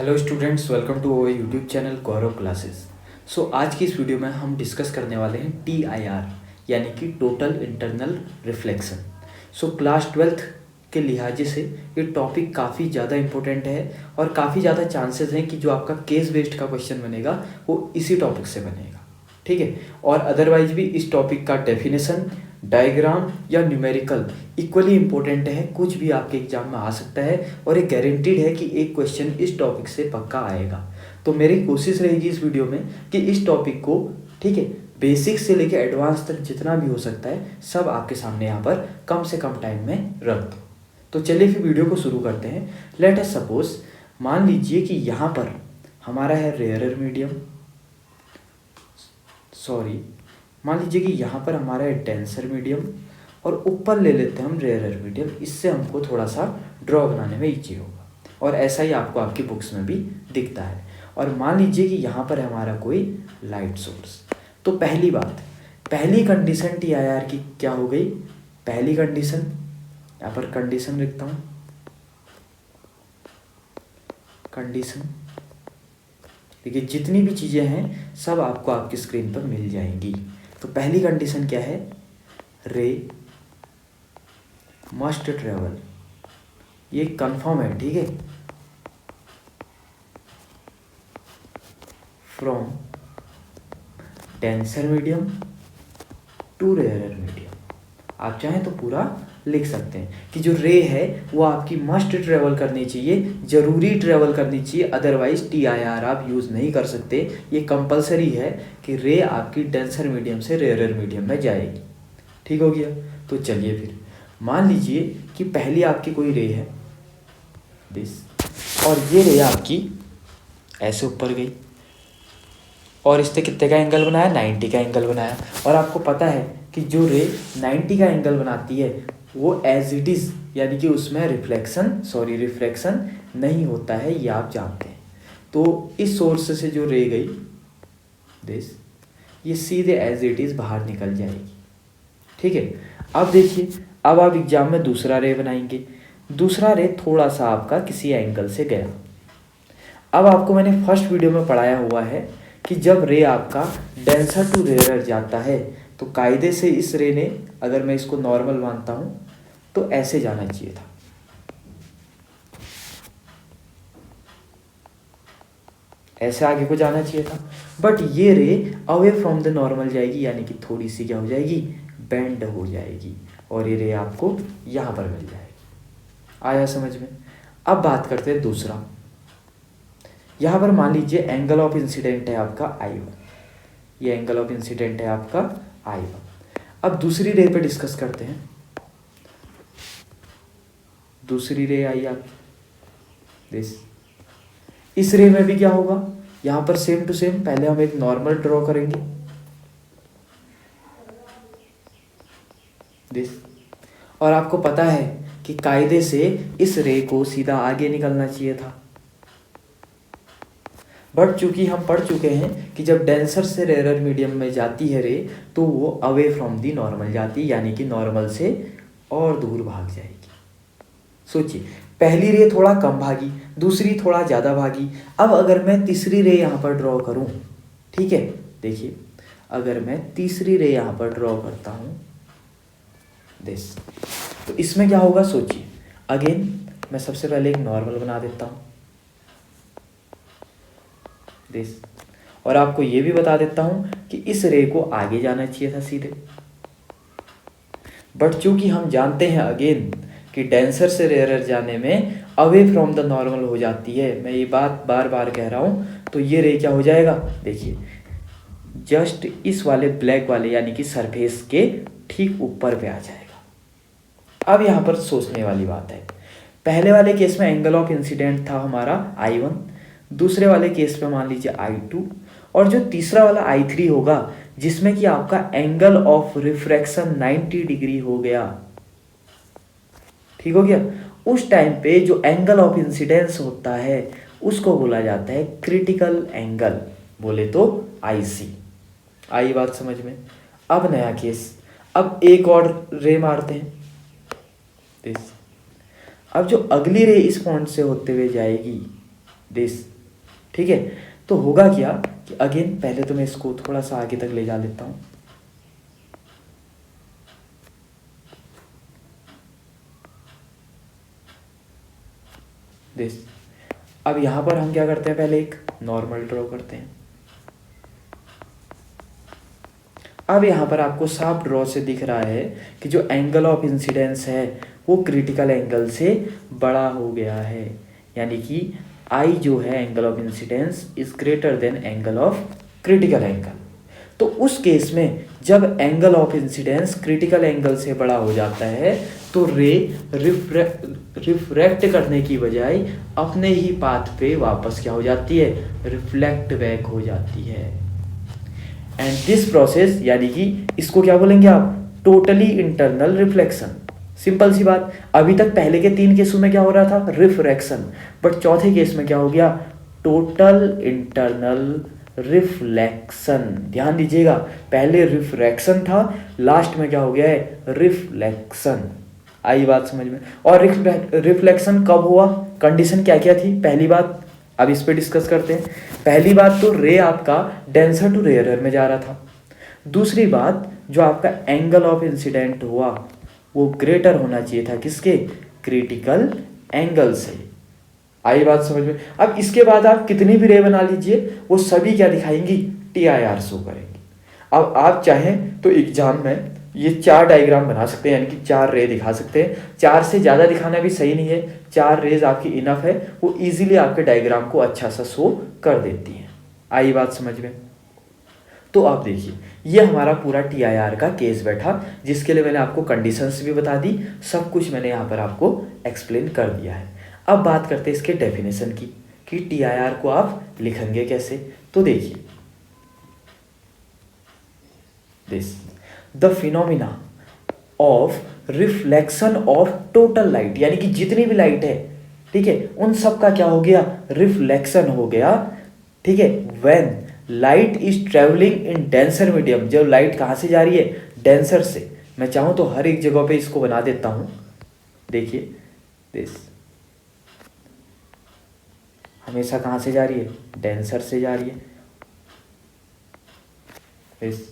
Hello students, welcome to our YouTube channel Gaurav classes. आज की इस वीडियो में हम डिस्कस करने वाले हैं TIR यानी कि total internal reflection. Class 12th के लिहाजे से ये टॉपिक काफ़ी ज़्यादा इम्पोर्टेंट है और काफ़ी ज़्यादा चांसेस हैं कि जो आपका केस बेस्ड का क्वेश्चन बनेगा वो इसी टॉपिक से बनेगा, ठीक है। और अदरवाइज भी इस टॉपिक का डेफिनेशन, डायग्राम या न्यूमेरिकल इक्वली इम्पोर्टेंट है, कुछ भी आपके एग्जाम में आ सकता है और ये गारंटीड है कि एक क्वेश्चन इस टॉपिक से पक्का आएगा। तो मेरी कोशिश रहेगी इस वीडियो में कि इस टॉपिक को, ठीक है, बेसिक से लेकर एडवांस तक जितना भी हो सकता है सब आपके सामने यहाँ पर कम से कम टाइम में रख दो। तो चलिए फिर वीडियो को शुरू करते हैं। लेट अस सपोज, मान लीजिए कि यहाँ पर हमारा है रेयरर मीडियम, मान लीजिए कि यहाँ पर हमारा है डेंसर मीडियम और ऊपर ले लेते हैं हम रेयरर मीडियम। इससे हमको थोड़ा सा ड्रॉ बनाने में ईजी होगा और ऐसा ही आपको आपकी बुक्स में भी दिखता है। और मान लीजिए कि यहाँ पर हमारा कोई लाइट सोर्स। तो पहली बात, पहली कंडीशन TIR की क्या हो गई? पहली कंडीशन, यहाँ पर कंडीशन लिखता हूँ, कंडीशन। देखिए जितनी भी चीज़ें हैं सब आपको आपकी स्क्रीन पर मिल जाएंगी। तो पहली कंडीशन क्या है? रे मस्ट ट्रेवल, ये कंफर्म है, ठीक है, from denser medium to rarer medium. आप चाहें तो पूरा लिख सकते हैं कि जो रे है वो आपकी मस्ट ट्रेवल करनी चाहिए, ज़रूरी ट्रेवल करनी चाहिए, अदरवाइज TIR आप यूज़ नहीं कर सकते। ये कंपलसरी है कि रे आपकी डेंसर मीडियम से रेयरर मीडियम में जाएगी, ठीक हो गया। तो चलिए फिर मान लीजिए कि पहली आपकी कोई रे है दिस, और ये रे आपकी ऐसे ऊपर गई और इससे कितने का एंगल बनाया? 90 का एंगल बनाया। और आपको पता है कि जो रे 90 का एंगल बनाती है वो एज इट इज़, यानी कि उसमें रिफ्लेक्शन नहीं होता है, ये आप जानते हैं। तो इस सोर्स से जो रे गई दिस, ये सीधे एज इट इज़ बाहर निकल जाएगी, ठीक है। अब देखिए, अब आप एग्जाम में दूसरा रे बनाएंगे। दूसरा रे थोड़ा सा आपका किसी एंगल से गया। अब आपको मैंने फर्स्ट वीडियो में पढ़ाया हुआ है कि जब रे आपका डेंसर टू रेयरर जाता है तो कायदे से इस रे ने, अगर मैं इसको नॉर्मल मानता हूँ तो ऐसे जाना चाहिए था, ऐसे आगे को जाना चाहिए था। बट ये रे अवे फ्रॉम द नॉर्मल जाएगी, यानी कि थोड़ी सी क्या हो जाएगी? बेंड हो जाएगी और ये रे आपको यहाँ पर मिल जाएगी। आया समझ में? अब बात करते हैं दूसरा। यहाँ पर मान लीजिए एंगल ऑफ इंसिडेंट है आपका I1, ये एंगल ऑफ इंसिडेंट है आपका I1। अब दूसरी रे पे डिस्कस करते हैं। दूसरी रे आई आप दिस, इस रे में भी क्या होगा? यहाँ पर सेम टू सेम पहले हम एक नॉर्मल ड्रॉ करेंगे दिस, और आपको पता है कि कायदे से इस रे को सीधा आगे निकलना चाहिए था। बट चूंकि हम पढ़ चुके हैं कि जब डेंसर से रेयरर मीडियम में जाती है रे तो वो अवे फ्रॉम दी नॉर्मल जाती है, यानी कि नॉर्मल से और दूर भाग जाएगी। सोचिए, पहली रे थोड़ा कम भागी, दूसरी थोड़ा ज़्यादा भागी। अब अगर मैं तीसरी रे यहाँ पर ड्रॉ करूँ, ठीक है, देखिए अगर मैं तीसरी रे यहाँ पर ड्रॉ करता हूँ दिस, तो इसमें क्या होगा? सोचिए, अगेन मैं सबसे पहले एक नॉर्मल बना देता हूँ दिस, और आपको ये भी बता देता हूँ कि इस रे को आगे जाना चाहिए था सीधे। बट चूंकि हम जानते हैं अगेन कि डेंसर से रेयरर जाने में अवे फ्रॉम द नॉर्मल हो जाती है, मैं ये बात बार बार कह रहा हूँ, तो ये रे क्या हो जाएगा? देखिए जस्ट इस वाले ब्लैक वाले यानी कि सरफेस के ठीक ऊपर पे आ जाएगा। अब यहाँ पर सोचने वाली बात है, पहले वाले केस में एंगल ऑफ इंसिडेंट था हमारा I1, दूसरे वाले केस में मान लीजिए I2, और जो तीसरा वाला I3 होगा जिसमें कि आपका एंगल ऑफ रिफ्रैक्शन 90 डिग्री हो गया, ठीक हो गया। उस टाइम पे जो एंगल ऑफ इंसिडेंस होता है उसको बोला जाता है क्रिटिकल एंगल, बोले तो IC। आई बात समझ में? अब नया केस, अब एक और रे मारते हैं दिस। अब जो अगली रे इस पॉइंट से होते हुए जाएगी दिस, ठीक है। तो होगा क्या कि अगेन पहले तो मैं इसको थोड़ा सा आगे तक ले जा लेता हूँ। दिस, अब यहाँ पर हम क्या करते हैं, पहले एक नॉर्मल ड्रॉ करते हैं। अब यहाँ पर आपको साफ ड्रॉ से दिख रहा है कि जो एंगल ऑफ इंसिडेंस है वो क्रिटिकल एंगल से बड़ा हो गया है, यानी कि आई जो है angle of incidence is greater than angle of critical angle. तो उस केस में जब angle of incidence critical angle से बड़ा हो जाता है तो रे रिफ्रैक्ट करने की बजाय अपने ही पाथ पे वापस क्या हो जाती है, रिफ्लेक्ट बैक हो जाती है। एंड दिस प्रोसेस, यानी कि इसको क्या बोलेंगे आप, टोटली इंटरनल रिफ्लेक्शन। सिंपल सी बात, अभी तक पहले के 3 केसों में क्या हो रहा था, रिफ्रैक्शन, बट चौथे केस में क्या हो गया, टोटल इंटरनल रिफ्लेक्शन। ध्यान दीजिएगा, पहले रिफ्रैक्शन था, लास्ट में क्या हो गया है, रिफ्लेक्शन। आई बात समझ में। और रिफ्लेक्शन कब हुआ, कंडीशन क्या क्या थी, पहली बात अब इस पे डिस्कस करते हैं। पहली बात तो रे आपका डेंसर टू रेयरर में जा रहा था। दूसरी बात, जो आपका एंगल ऑफ इंसिडेंट हुआ वो ग्रेटर होना चाहिए था किसके, क्रिटिकल एंगल से। आई बात समझ में। अब इसके बाद आप कितनी भी रे बना लीजिए वो सभी क्या दिखाएंगी, TIR शो करेंगी। अब आप चाहें तो एग्जाम में ये 4 डायग्राम बना सकते हैं, यानी कि 4 रे दिखा सकते हैं। 4 से ज़्यादा दिखाना भी सही नहीं है, 4 रेज आपकी इनफ है, वो इजीली आपके डायग्राम को अच्छा सा शो कर देती हैं। आई बात समझ में। तो आप देखिए ये हमारा पूरा TIR का केस बैठा, जिसके लिए मैंने आपको कंडीशंस भी बता दी, सब कुछ मैंने यहाँ पर आपको एक्सप्लेन कर दिया है। अब बात करते हैं इसके डेफिनेशन की कि TIR को आप लिखेंगे कैसे। तो देखिए this, the phenomena of reflection of total light, यानी कि जितनी भी लाइट है, ठीक है, उन सब का क्या हो गया, रिफ्लेक्शन हो गया। ठीक है, when light is travelling in denser medium, जब लाइट कहाँ से जा रही है, डेंसर से। मैं चाहूँ तो हर एक जगह पे इसको बना देता हूँ। देखिए दिस, हमेशा कहाँ से जा रही है, डेंसर से जा रही है। दिस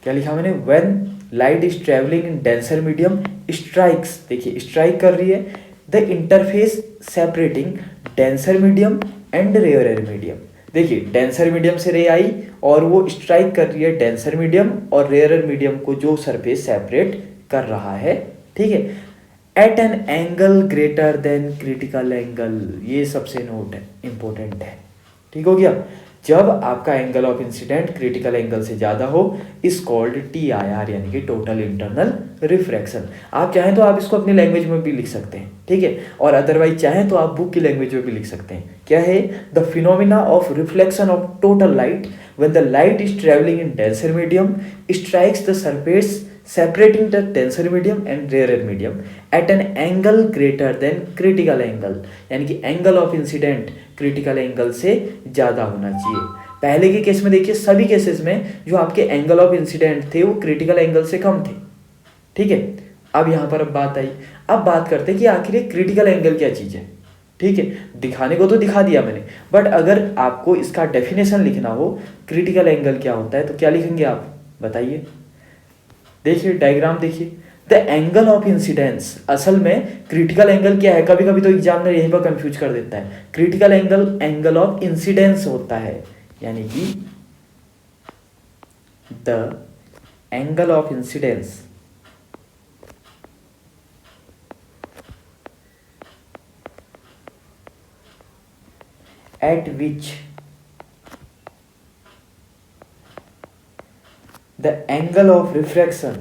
क्या लिखा मैंने, when light is travelling in denser medium strikes, देखिए स्ट्राइक कर रही है the interface separating denser medium and rarer medium. देखिए डेंसर मीडियम से रे आई और वो स्ट्राइक कर रही है डेंसर मीडियम और रेयरर मीडियम को, जो सरफेस सेपरेट कर रहा है। ठीक है, at an angle greater than critical angle, ये सबसे नोट है, इंपॉर्टेंट है। ठीक हो गया, जब आपका angle of incident critical angle से ज़्यादा हो इज कॉल्ड TIR, यानी कि टोटल इंटरनल रिफ्रैक्शन। आप चाहें तो आप इसको अपनी लैंग्वेज में भी लिख सकते हैं, ठीक है, और अदरवाइज चाहें तो आप बुक की लैंग्वेज में भी लिख सकते हैं। क्या है, the phenomena of reflection of total light when the light is travelling in denser medium strikes the surface separating the denser medium and rarer medium at an angle greater than critical angle, यानी कि angle of incident critical angle से ज़्यादा होना चाहिए। पहले के case में देखिए, सभी केसेस में जो आपके एंगल ऑफ इंसिडेंट थे वो क्रिटिकल एंगल से कम थे। ठीक है, अब यहाँ पर अब बात आई, अब बात करते हैं कि आखिर ये क्रिटिकल एंगल क्या चीज़ है। ठीक है, दिखाने को तो दिखा दिया मैंने, बट अगर आपको इसका डेफिनेशन लिखना हो क्रिटिकल एंगल क्या होता है तो क्या लिखेंगे आप, बताइए। देखिए डायग्राम देखिए, द एंगल ऑफ इंसिडेंस, असल में क्रिटिकल एंगल क्या है, कभी कभी तो एग्जामिनर यहीं पर कंफ्यूज कर देता है। Critical angle angle of incidence होता है, यानी कि the angle of incidence at which the angle of refraction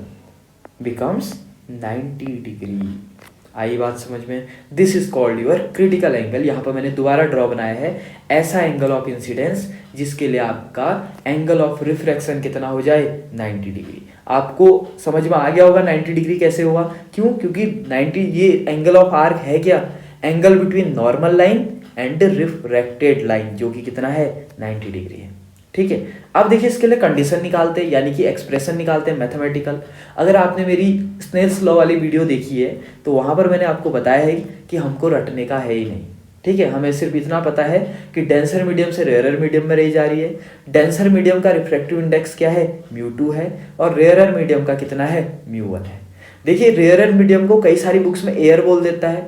becomes 90 degree. आई बात समझ में, this is called your critical angle. यहाँ पर मैंने दोबारा ड्रॉ बनाया है ऐसा एंगल ऑफ इंसिडेंस जिसके लिए आपका एंगल ऑफ रिफ्रैक्शन कितना हो जाए, 90 डिग्री। आपको समझ में आ गया होगा 90 डिग्री कैसे हुआ, क्यों, क्योंकि 90 ये एंगल ऑफ आर्क है क्या, angle between normal line and refracted line, जो कि कितना है, 90 डिग्री है। ठीक है, अब देखिए इसके लिए कंडीशन निकालते हैं, यानी कि एक्सप्रेशन निकालते हैं मैथमेटिकल। अगर आपने मेरी स्नेल्स लॉ वाली वीडियो देखी है तो वहाँ पर मैंने आपको बताया है कि हमको रटने का है ही नहीं, ठीक है, हमें सिर्फ इतना पता है कि डेंसर मीडियम से रेयरर मीडियम में रे जा रही है। डेंसर मीडियम का रिफ्रैक्टिव इंडेक्स क्या है, μ2 है, और रेयरर मीडियम का कितना है, μ1 है। देखिए रेयरर मीडियम को कई सारी बुक्स में एयर बोल देता है,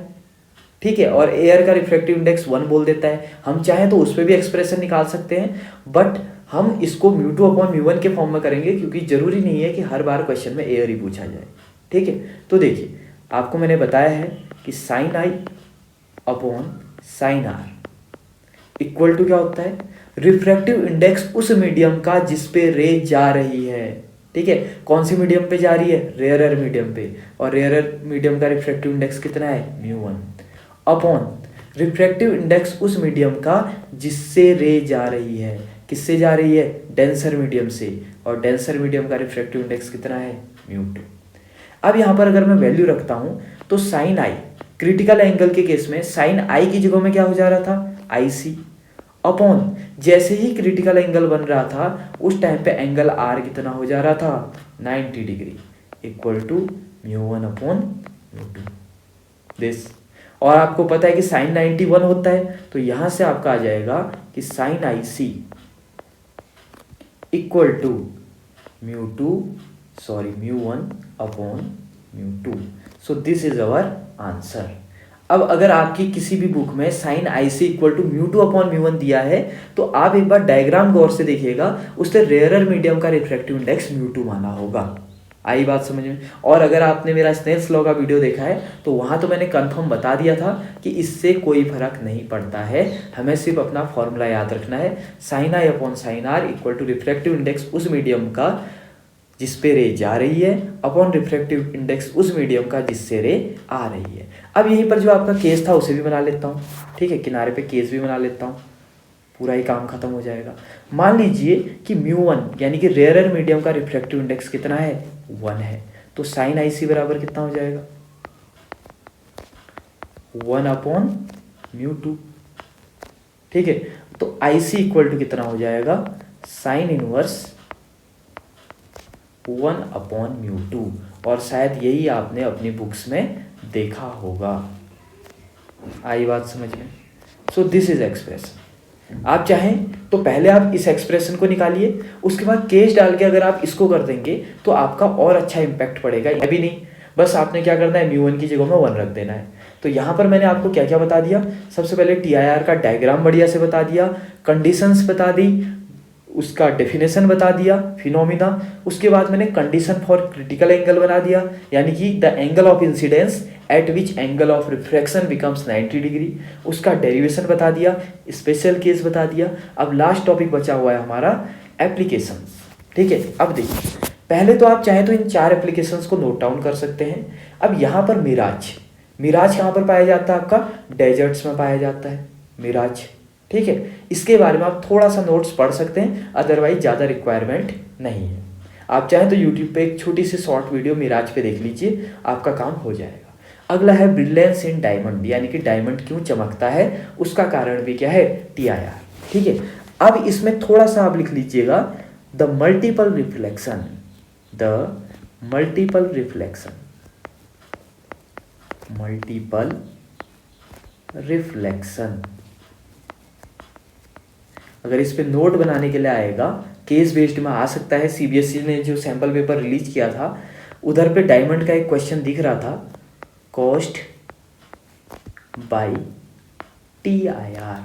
ठीक है, और एयर का रिफ्रैक्टिव इंडेक्स 1 बोल देता है। हम चाहें तो उस पर भी एक्सप्रेशन निकाल सकते हैं, बट हम इसको μ2/μ1 के फॉर्म में करेंगे, क्योंकि जरूरी नहीं है कि हर बार क्वेश्चन में एयर ही पूछा जाए। ठीक है, तो देखिए आपको मैंने बताया है कि sin i upon sin r equal to क्या होता है, रिफ्रैक्टिव इंडेक्स उस मीडियम का जिस पे रे जा रही है। ठीक है, कौन सी मीडियम पे जा रही है, रेयरर मीडियम पे, और रेयरर मीडियम का रिफ्रैक्टिव इंडेक्स कितना है, μ1, अपॉन रिफ्रैक्टिव इंडेक्स उस मीडियम का जिससे रे जा रही है। किससे जा रही है, डेंसर मीडियम से, और डेंसर मीडियम का रिफ्रैक्टिव इंडेक्स कितना है, μ2। अब यहाँ पर अगर मैं वैल्यू रखता हूँ तो साइन आई, क्रिटिकल एंगल के केस में साइन आई की जगह में क्या हो जा रहा था, IC, अपॉन जैसे ही क्रिटिकल एंगल बन रहा था उस टाइम पे एंगल आर कितना हो जा रहा था, 90 डिग्री, इक्वल टू μ1/μ2 दिस। और आपको पता है कि साइन 91 होता है, तो यहां से आपका आ जाएगा कि sine IC equal to μ1/μ2। So this is our answer. अब अगर आपकी किसी भी बुक में साइन IC इक्वल टू μ2/μ1 दिया है तो आप एक बार डायग्राम गौर से देखिएगा, उससे रेयरर मीडियम का रिफ्रैक्टिव इंडेक्स μ2 माना होगा। आई बात समझ में। और अगर आपने मेरा स्नेल्स लॉ का वीडियो देखा है तो वहाँ तो मैंने कंफर्म बता दिया था कि इससे कोई फर्क नहीं पड़ता है, हमें सिर्फ अपना फॉर्मूला याद रखना है, sine i upon sine r equal to refractive index उस मीडियम का जिस पे रे जा रही है अपॉन रिफ्रैक्टिव इंडेक्स उस मीडियम का जिससे रे आ रही है। अब यहीं पर जो आपका केस था उसे भी बना लेता हूँ, ठीक है, किनारे पे केस भी बना लेता हूँ, पूरा ही काम खत्म हो जाएगा। मान लीजिए कि μ1 यानी कि रेयरर मीडियम का रिफ्रैक्टिव इंडेक्स कितना है, 1 है, तो साइन IC बराबर कितना हो जाएगा, 1/μ2। ठीक है, तो IC इक्वल टू कितना हो जाएगा, साइन इनवर्स 1/μ2, और शायद यही आपने अपनी बुक्स में देखा होगा। आई बात समझ में। सो दिस इज एक्सप्रेशन। आप चाहें तो पहले आप इस एक्सप्रेशन को निकालिए, उसके बाद केस डाल के अगर आप इसको कर देंगे तो आपका और अच्छा इंपैक्ट पड़ेगा। ये भी नहीं, बस आपने क्या करना है, μ1 की जगह में 1 रख देना है। तो यहाँ पर मैंने आपको क्या क्या बता दिया, सबसे पहले TIR का डायग्राम बढ़िया से बता दिया, कंडीशंस बता दी, उसका डेफिनेशन बता दिया, फिनोमिना, उसके बाद मैंने कंडीशन फॉर क्रिटिकल एंगल बना दिया, यानी कि the angle of incidence at which angle of refraction becomes 90 degree, उसका डेरिवेशन बता दिया, स्पेशल केस बता दिया। अब लास्ट टॉपिक बचा हुआ है हमारा एप्लीकेशंस। ठीक है, अब देखिए पहले तो आप चाहें तो इन 4 एप्लीकेशंस को नोट डाउन कर सकते हैं। अब यहाँ पर मिराज कहाँ पर पाया जाता है, आपका डेजर्ट्स में पाया जाता है मिराज। ठीक है, इसके बारे में आप थोड़ा सा नोट्स पढ़ सकते हैं, अदरवाइज ज़्यादा रिक्वायरमेंट नहीं है। आप चाहें तो यूट्यूब पे एक छोटी सी शॉर्ट वीडियो मिराज पे देख लीजिए, आपका काम हो जाएगा। अगला है ब्रिलियंस इन डायमंड, यानी कि डायमंड क्यों चमकता है, उसका कारण भी क्या है, TIR। ठीक है, अब इसमें थोड़ा सा आप लिख लीजिएगा द मल्टीपल रिफ्लेक्शन, अगर इस पे नोट बनाने के लिए आएगा, केस बेस्ड में आ सकता है। CBSE ने जो सैम्पल पेपर रिलीज किया था उधर पे डायमंड का एक क्वेश्चन दिख रहा था, कॉस्ट बाय TIR।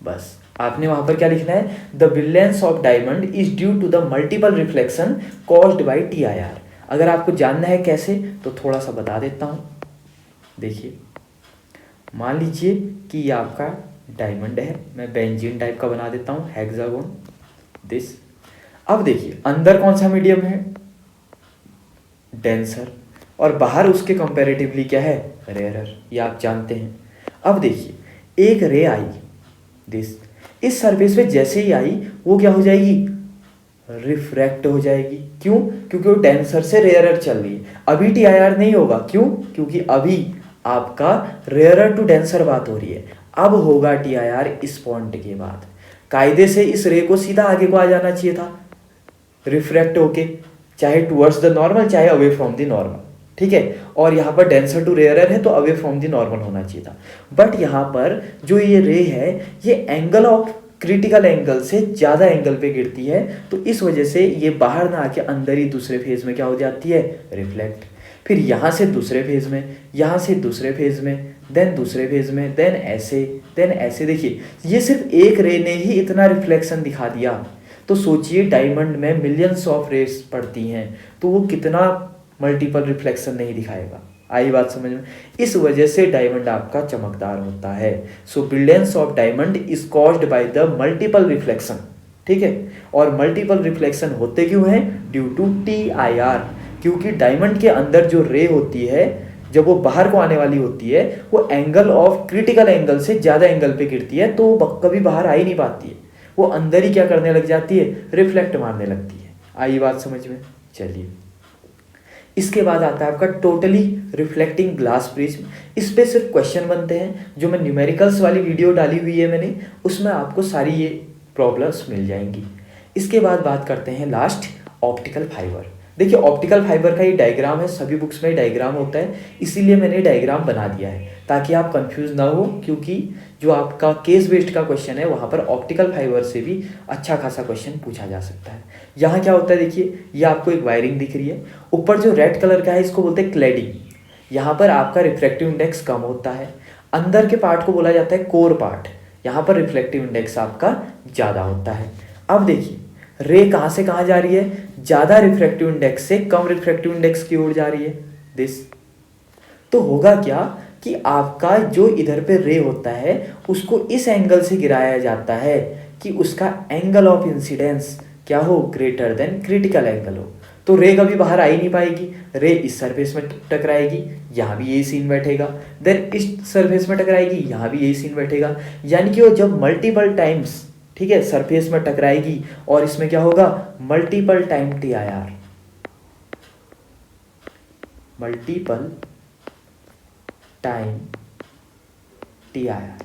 बस आपने वहां पर क्या लिखना है, the brilliance of diamond is due to the multiple reflection caused by TIR। अगर आपको जानना है कैसे तो थोड़ा सा बता देता हूं। देखिए मान लीजिए कि ये आपका डायमंड है, मैं बेंजीन टाइप का बना देता हूँ, हेक्सागोन दिस। अब देखिए अंदर कौन सा मीडियम है, डेंसर, और बाहर उसके कंपैरेटिवली क्या है, रेयरर, ये आप जानते हैं। अब देखिए एक रे आई दिस, इस सरफेस पे जैसे ही आई वो क्या हो जाएगी, रिफ्रैक्ट हो जाएगी। क्यों, क्योंकि वो डेंसर से रेयरर चल रही है। अभी TIR नहीं होगा, क्यों, क्योंकि अभी आपका रेयरर टू डेंसर बात हो रही है। अब होगा TIR इस पॉइंट के बाद। कायदे से इस रे को सीधा आगे को आ जाना चाहिए था, रिफ्रैक्ट होके, चाहे टुवर्ड्स द नॉर्मल चाहे अवे फ्रॉम द नॉर्मल। ठीक है, और यहाँ पर डेंसर टू रेयरर है तो अवे फ्रॉम द नॉर्मल होना चाहिए था। बट यहाँ पर जो ये रे है ये एंगल ऑफ क्रिटिकल एंगल से ज़्यादा एंगल पे गिरती है, तो इस वजह से ये बाहर ना आके अंदर ही दूसरे फेज में क्या हो जाती है, रिफ्लेक्ट। फिर यहाँ से दूसरे फेज में, यहाँ से दूसरे फेज में, देन दूसरे फेज में, देन ऐसे। देखिए ये सिर्फ एक रे ने ही इतना रिफ्लेक्शन दिखा दिया, तो सोचिए डायमंड में मिलियंस ऑफ रेस पड़ती हैं तो वो कितना मल्टीपल रिफ्लेक्शन नहीं दिखाएगा। आई बात समझ में? इस वजह से डायमंड आपका चमकदार होता है। So brilliance of diamond is caused by the multiple reflection, ठीक है। और मल्टीपल रिफ्लेक्शन होते क्यों हैं? ड्यू टू TIR, क्योंकि डायमंड के अंदर जो रे होती है जब वो बाहर को आने वाली होती है वो एंगल ऑफ क्रिटिकल एंगल से ज़्यादा एंगल पे गिरती है, तो वो कभी बाहर आ ही नहीं पाती है, वो अंदर ही क्या करने लग जाती है, रिफ्लेक्ट मारने लगती है। आई बात समझ में? चलिए इसके बाद आता है आपका टोटली रिफ्लेक्टिंग ग्लास प्रिज्म। इस पे सिर्फ क्वेश्चन बनते हैं, जो मैं न्यूमेरिकल्स वाली वीडियो डाली हुई है मैंने, उसमें आपको सारी ये प्रॉब्लम्स मिल जाएंगी। इसके बाद बात करते हैं लास्ट ऑप्टिकल फाइबर। देखिए ऑप्टिकल फाइबर का ये डायग्राम है, सभी बुक्स में डायग्राम होता है, इसीलिए मैंने डायग्राम बना दिया है ताकि आप कंफ्यूज ना हो, क्योंकि जो आपका केस बेस्ड का क्वेश्चन है वहाँ पर ऑप्टिकल फाइबर से भी अच्छा खासा क्वेश्चन पूछा जा सकता है। यहाँ क्या होता है, देखिए ये आपको एक वायरिंग दिख रही है, ऊपर जो रेड कलर का है इसको बोलते हैं क्लैडिंग। यहाँ पर आपका रिफ्लेक्टिव इंडेक्स कम होता है, अंदर के पार्ट को बोला जाता है कोर पार्ट, यहाँ पर रिफ्लेक्टिव इंडेक्स आपका ज़्यादा होता है। अब देखिए रे कहाँ से कहाँ जा रही है, ज़्यादा रिफ्रैक्टिव इंडेक्स से कम रिफ्रैक्टिव इंडेक्स की ओर जा रही है, दिस। तो होगा क्या कि आपका जो इधर पे रे होता है उसको इस एंगल से गिराया जाता है कि उसका एंगल ऑफ इंसिडेंस क्या हो, ग्रेटर देन क्रिटिकल एंगल हो, तो रे कभी बाहर आ ही नहीं पाएगी। रे इस सरफेस में टकराएगी, यहाँ भी यही सीन बैठेगा, देन इस सरफेस में टकराएगी, यहाँ भी यही सीन बैठेगा, यानी कि वो जब मल्टीपल टाइम्स, ठीक है, सरफेस में टकराएगी और इसमें क्या होगा, multiple time TIR, multiple time TIR,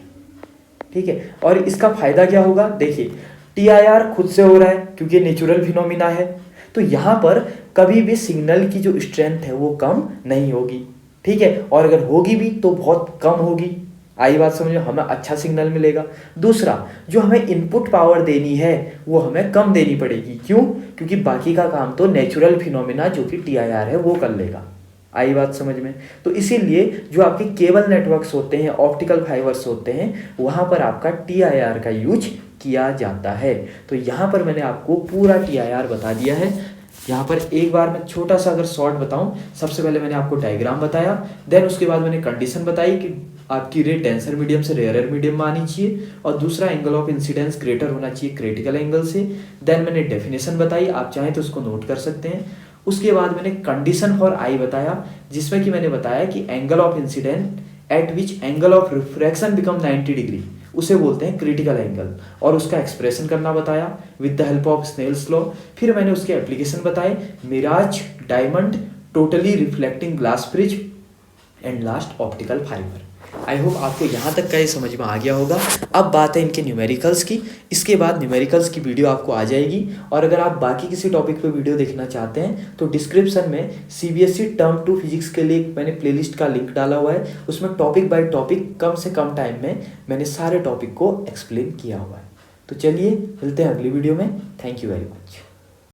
ठीक है। और इसका फायदा क्या होगा, देखिए TIR खुद से हो रहा है क्योंकि नेचुरल फिनोमिना है, तो यहाँ पर कभी भी सिग्नल की जो स्ट्रेंथ है वो कम नहीं होगी, ठीक है, और अगर होगी भी तो बहुत कम होगी। आई बात समझो, हमें अच्छा सिग्नल मिलेगा। दूसरा, जो हमें इनपुट पावर देनी है वो हमें कम देनी पड़ेगी, क्यों? क्योंकि बाकी का काम तो नेचुरल फिनोमिना जो कि TIR है वो कर लेगा। आई बात समझ में? तो इसीलिए जो आपके केबल नेटवर्क्स होते हैं, ऑप्टिकल फाइबर्स होते हैं, वहाँ पर आपका TIR का यूज किया जाता है। तो यहाँ पर मैंने आपको पूरा TIR बता दिया है। यहाँ पर एक बार मैं छोटा सा अगर शॉर्ट बताऊँ, सबसे पहले मैंने आपको डायग्राम बताया, देन उसके बाद मैंने कंडीशन बताई कि आपकी रे डेंसर मीडियम से रेयरर मीडियम में आनी चाहिए, और दूसरा एंगल ऑफ इंसिडेंस ग्रेटर होना चाहिए क्रिटिकल एंगल से। देन मैंने डेफिनेशन बताई, आप चाहें तो उसको नोट कर सकते हैं। उसके बाद मैंने कंडीशन फॉर आई बताया, जिसमें कि मैंने बताया कि angle of incident at which angle of refraction become 90 degree, उसे बोलते हैं क्रिटिकल एंगल, और उसका एक्सप्रेशन करना बताया with the help of Snell's law. फिर मैंने उसके एप्लीकेशन बताए, mirage, diamond, totally reflecting glass bridge, and last optical fibre. I hope आपको यहाँ तक का ये समझ में आ गया होगा। अब बात है इनके न्यूमेरिकल्स की, इसके बाद न्यूमेरिकल्स की वीडियो आपको आ जाएगी, और अगर आप बाकी किसी टॉपिक पे वीडियो देखना चाहते हैं तो डिस्क्रिप्शन में CBSE टर्म 2 फिजिक्स के लिए मैंने प्लेलिस्ट का लिंक डाला हुआ है, उसमें टॉपिक बाय टॉपिक कम से कम टाइम में मैंने सारे टॉपिक को एक्सप्लेन किया हुआ है। तो चलिए मिलते हैं अगली वीडियो में। Thank you very much.